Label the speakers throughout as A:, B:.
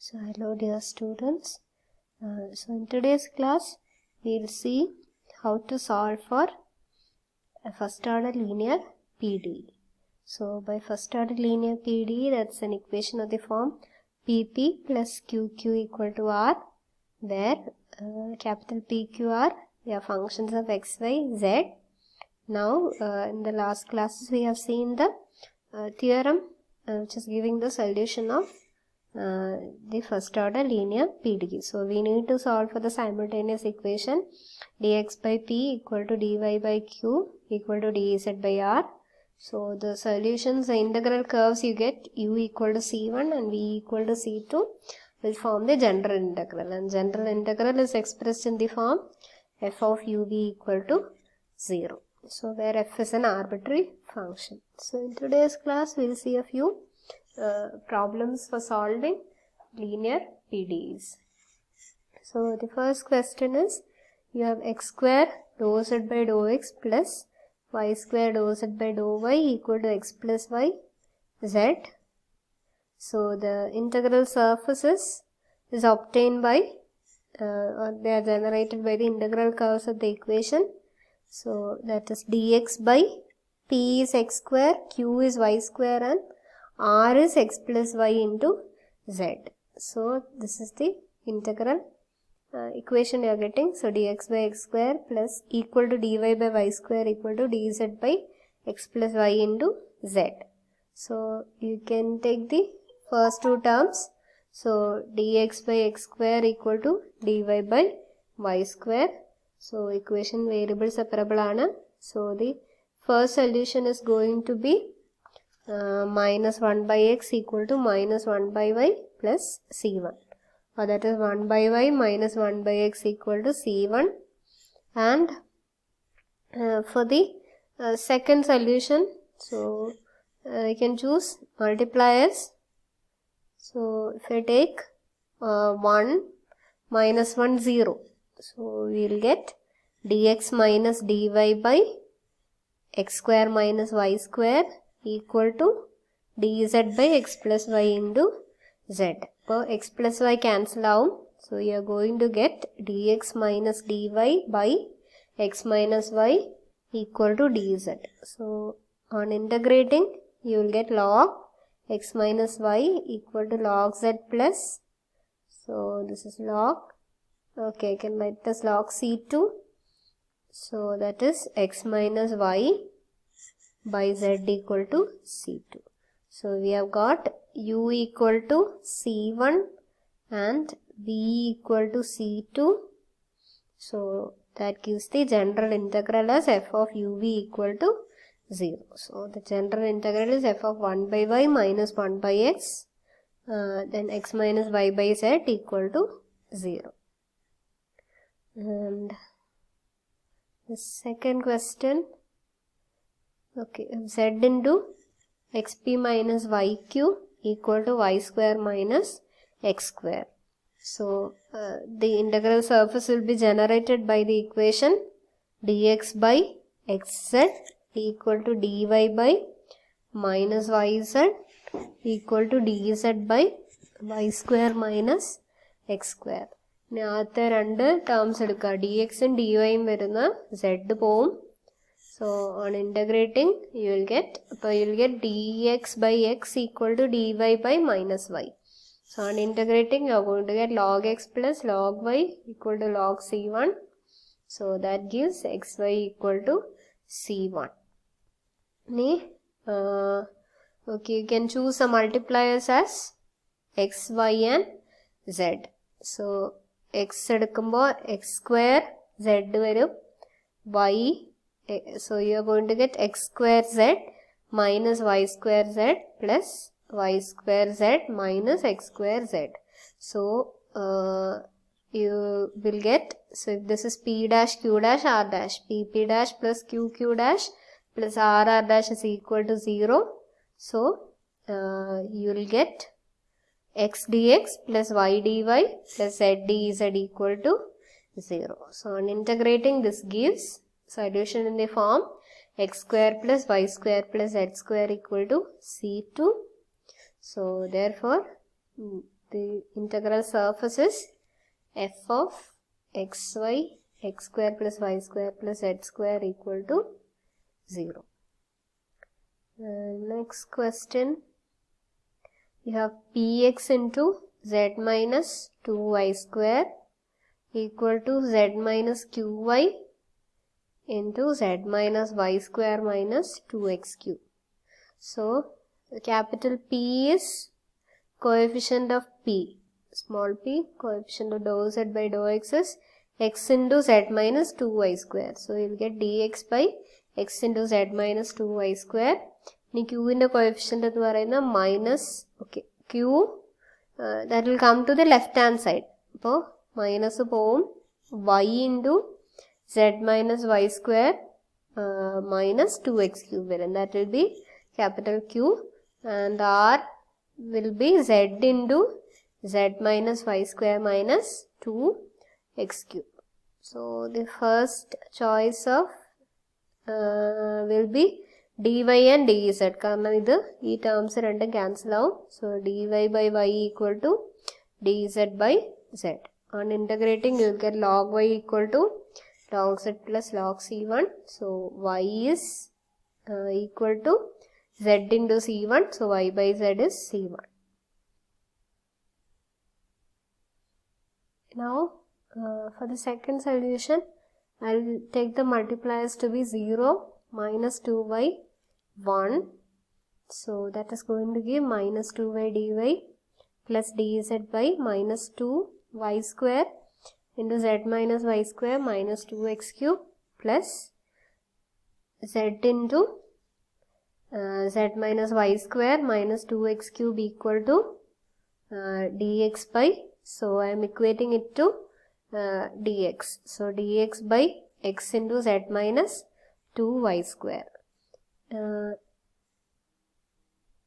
A: So hello dear students. So in today's class we'll see how to solve for a first order linear PDE. So by first order linear PDE, that's an equation of the form PP plus QQ equal to R, where capital PQR they are functions of x, y, z. Now in the last classes we have seen the theorem which is giving the solution of the first order linear PDE. So we need to solve for the simultaneous equation dx by p equal to dy by q equal to dz by r. So the solutions, the integral curves you get u equal to c1 and v equal to c2 will form the general integral, and general integral is expressed in the form f of uv equal to 0. So where f is an arbitrary function. So in today's class we'll see a few problems for solving linear PDEs. So the first question is, you have x square dou z by dou x plus y square dou z by dou y equal to x plus y z. So the integral surfaces is obtained by or they are generated by the integral curves of the equation. So that is dx by p is x square, q is y square, and r is x plus y into z. So this is the integral equation you are getting. So dx by x square plus equal to dy by y square equal to dz by x plus y into z. So you can take the first two terms. So dx by x square equal to dy by y square. So equation variable separable aanu. So the first solution is going to be minus 1 by x equal to minus 1 by y plus c1, or that is 1 by y minus 1 by x equal to c1. And for the second solution, so I can choose multipliers. So if I take 1 minus 1 0, so we will get dx minus dy by x square minus y square equal to dz by x plus y into z. So x plus y cancel out. So you are going to get dx minus dy by x minus y equal to dz. So on integrating, you will get log x minus y equal to log z plus. So this is log. Okay, I can write this log c2. So that is x minus y by z equal to c2. So we have got u equal to c1 and v equal to c2. So that gives the general integral as f of uv equal to 0. So the general integral is f of 1 by y minus 1 by x, then x minus y by z equal to 0. And the second question, okay, z into xp minus yq equal to y square minus x square. So the integral surface will be generated by the equation dx by xz equal to dy by minus yz equal to dz by y square minus x square. ഇനി ആദ്യത്തെ രണ്ട് terms എടുക്കുക, D എക്സും D വൈയും വരുന്ന Z പോവും. So on integrating, you will get dx by x equal to dy by minus y. So on integrating, you are going to get log x plus log y equal to log c1. So that gives xy equal to c1. Okay, you can choose some multipliers as x, y and z. So x എടുക്കുമ്പോൾ x square z വരും, y. So you are going to get x square z minus y square z plus y square z minus x square z. So you will get, so if this is p dash q dash r dash, p dash plus q dash plus r dash is equal to 0. So you will get x dx plus y dy plus z dz equal to 0. So on integrating, this gives solution in the form x square plus y square plus z square equal to c2. So therefore the integral surface is f of xy, x square plus y square plus z square equal to 0. Next question, you have px into z minus 2y square equal to z minus qy into z minus y square minus 2x cube. So, capital P is coefficient of P, small p, coefficient of dou z by dou x is x into z minus 2y square. So, you will get dx by x into z minus 2y square. Now, q in the coefficient is minus, okay, q that will come to the left hand side. So, minus y into z minus y square minus 2x cube, and that will be capital Q, and R will be z into z minus y square minus 2x cube. So, the first choice of will be dy and dz. Karna these terms cancel out. So, dy by y equal to dz by z. On integrating, you will get log y equal to log z plus log c1. So, y is equal to z into c1. So, y by z is c1. Now, for the second solution, I will take the multipliers to be 0, minus 2y, 1. So, that is going to give minus 2y dy plus dz by minus 2y square into z minus y square minus 2x cube plus z into z minus y square minus 2x cube equal to dx by, so I am equating it to dx. So, dx by x into z minus 2y square.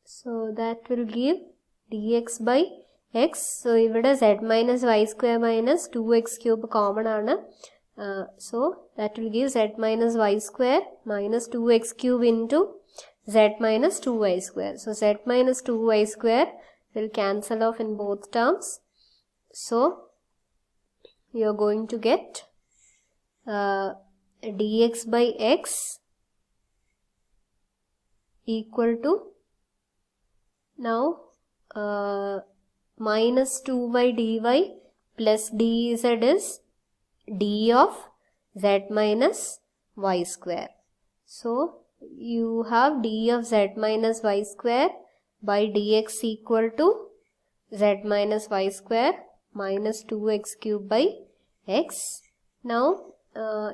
A: So, that will give dx by x. So, here z minus y square minus 2x cube common aanu. So, that will give z minus y square minus 2x cube into z minus 2y square. So, z minus 2y square will cancel off in both terms. So, you are going to get dx by x equal to, now, minus 2y dy plus dz is d of z minus y square. So, you have d of z minus y square by dx equal to z minus y square minus 2x cube by x. Now,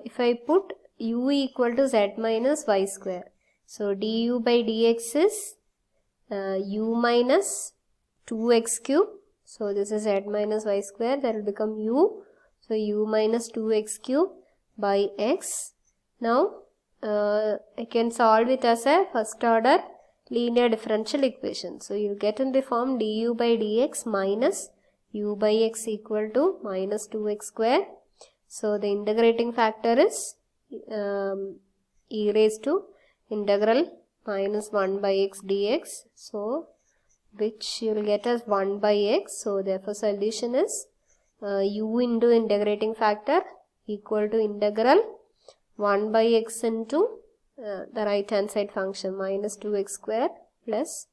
A: if I put u equal to z minus y square, so du by dx is u minus 2x cube. So, this is z minus y square, that will become u. So, u minus 2x cube by x. Now, I can solve it as a first order linear differential equation. So, you will get in the form du by dx minus u by x equal to minus 2x square. So, the integrating factor is e raised to integral minus 1 by x dx. So, which you will get as 1 by x. So, therefore, solution is u into integrating factor equal to integral 1 by x into the right hand side function minus 2x square plus,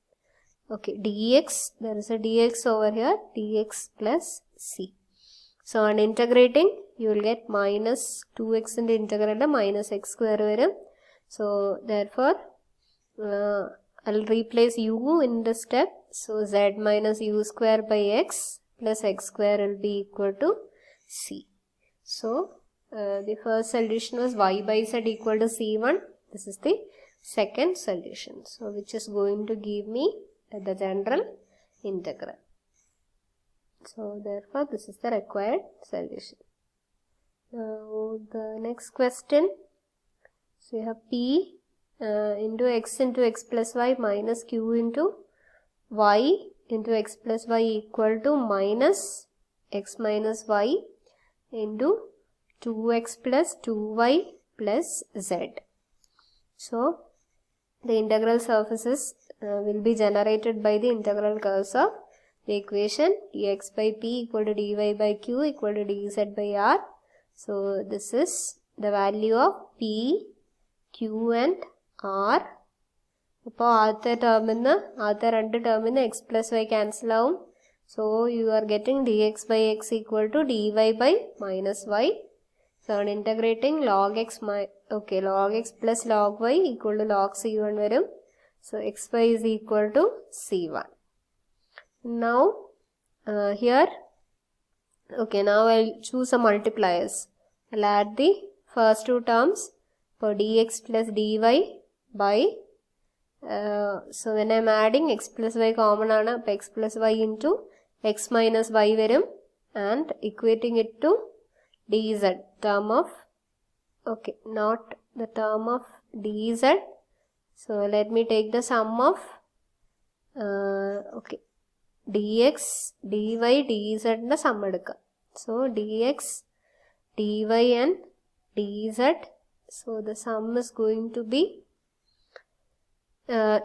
A: okay, dx, there is a dx over here, dx plus c. So, on integrating, you will get minus 2x into integral minus x square varum. So, therefore, I will replace u in this step. So, z minus u square by x plus x square will be equal to c. So, the first solution was y by z equal to c1. This is the second solution. So, which is going to give me the general integral. So, therefore, this is the required solution. Now, the next question. So, you have p into x plus y minus q into y into x plus y equal to minus x minus y into 2x plus 2y plus z. So, the integral surfaces will be generated by the integral curves of the equation dx by p equal to dy by q equal to dz by r. So this is the value of p, q and r. അപ്പോൾ ആദ്യത്തെ രണ്ട് ടേമിൽ x plus y cancel ആവും. So you are getting dx by x equal to dy by minus y. So on integrating log x plus log y equal to log c1 വരും. So xy is equal to c1. Now here, now I'll choose some multipliers. I'll add the first two terms for dx plus dy by so when I'm adding x plus y common ആണ്. അപ്പോൾ x plus y into x minus y വരും and equating it to dz term of not the term of dz. So let me take the sum of dx, dy, dz ന്റെ sum എടുക്കാം. So dx, dy and dz. So the sum is going to be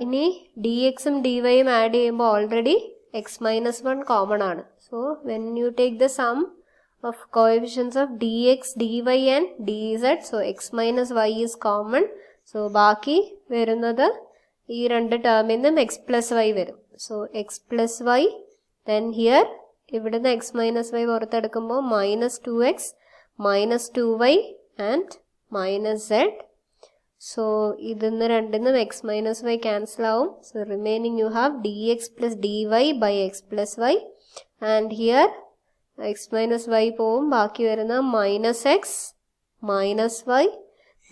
A: ഇനി dx ഉം dy ഉം add ചെയ്യുമ്പോൾ already x minus 1 common ആണ്. So when you take the sum of coefficients of dx, dy and dz, so x minus y is common. So ബാക്കി വരുന്നത് ഈ രണ്ട് ടേമിൽ നിന്നും x plus y വരും. So x plus y, then here ഇവിടുന്ന് x minus y പുറത്തെടുക്കുമ്പോൾ minus 2x, minus 2y and minus z. So ഇതിന്ന് രണ്ടിന്നും x minus y cancel ആവും. So remaining you have dx plus dy by x plus y, and here x minus y പോവും. ബാക്കി വരുന്ന minus x, minus y,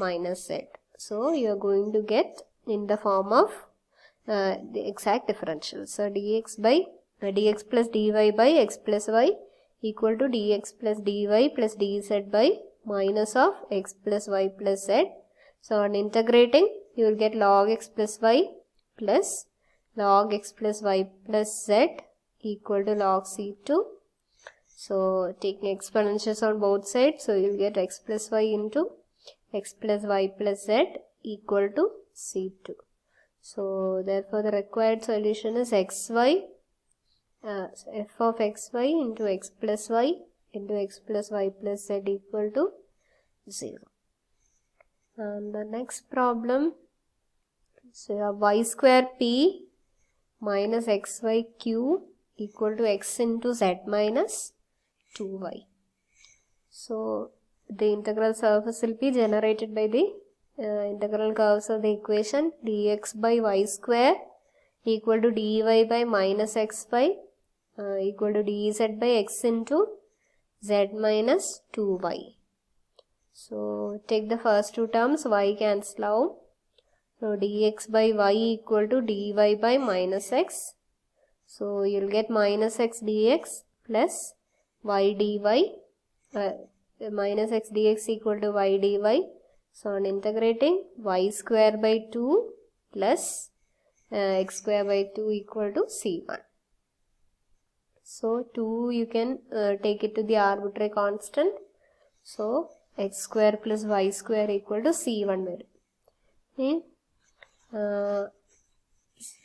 A: minus z. So you are going to get in the form of the exact differential. So dx plus dy by x plus y equal to dx plus dy plus dz by minus of x plus y plus z. So on integrating, you will get log x plus y plus log x plus y plus z equal to log c2. So taking exponentials on both sides, so you will get x plus y into x plus y plus z equal to c2. So therefore the required solution is xy, so f of xy into x plus y into x plus y plus z equal to 0. And the next problem, so you have y square p minus xy cube equal to x into z minus 2y. So the integral surface will be generated by the integral curves of the equation dx by y square equal to dy by minus xy equal to dz by x into z minus 2y. So take the first two terms, y cancel out. So dx by y equal to dy by minus x. So you'll get minus x dx plus y dy, minus x dx equal to y dy. So on integrating, y square by 2 plus x square by 2 equal to c1. So 2 you can take it to the arbitrary constant. So x square plus y square equal to c1 വരും.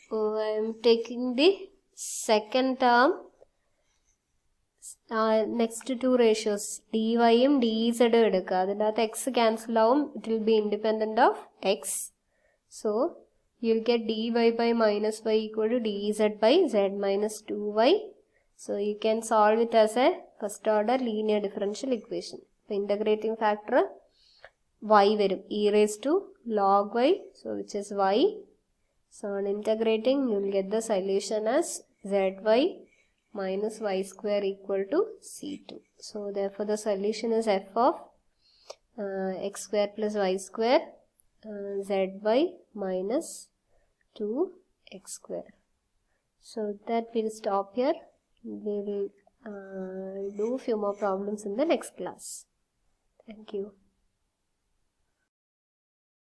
A: So I am taking the second term, next two ratios dy ഉം dz എടുക്കുക. അതിനകത്ത് x cancel ആവും. It will be independent of x. So you will get dy by minus y equal to dz by z minus 2y. So you can solve it as a first order linear differential equation. The integrating factor y വരും, e raised to log y, so which is y. So on integrating, you will get the solution as zy minus y square equal to c2. So therefore the solution is f of x square plus y square zy minus 2x square. So that we'll stop here. We will do few more problems in the next class. Thank you.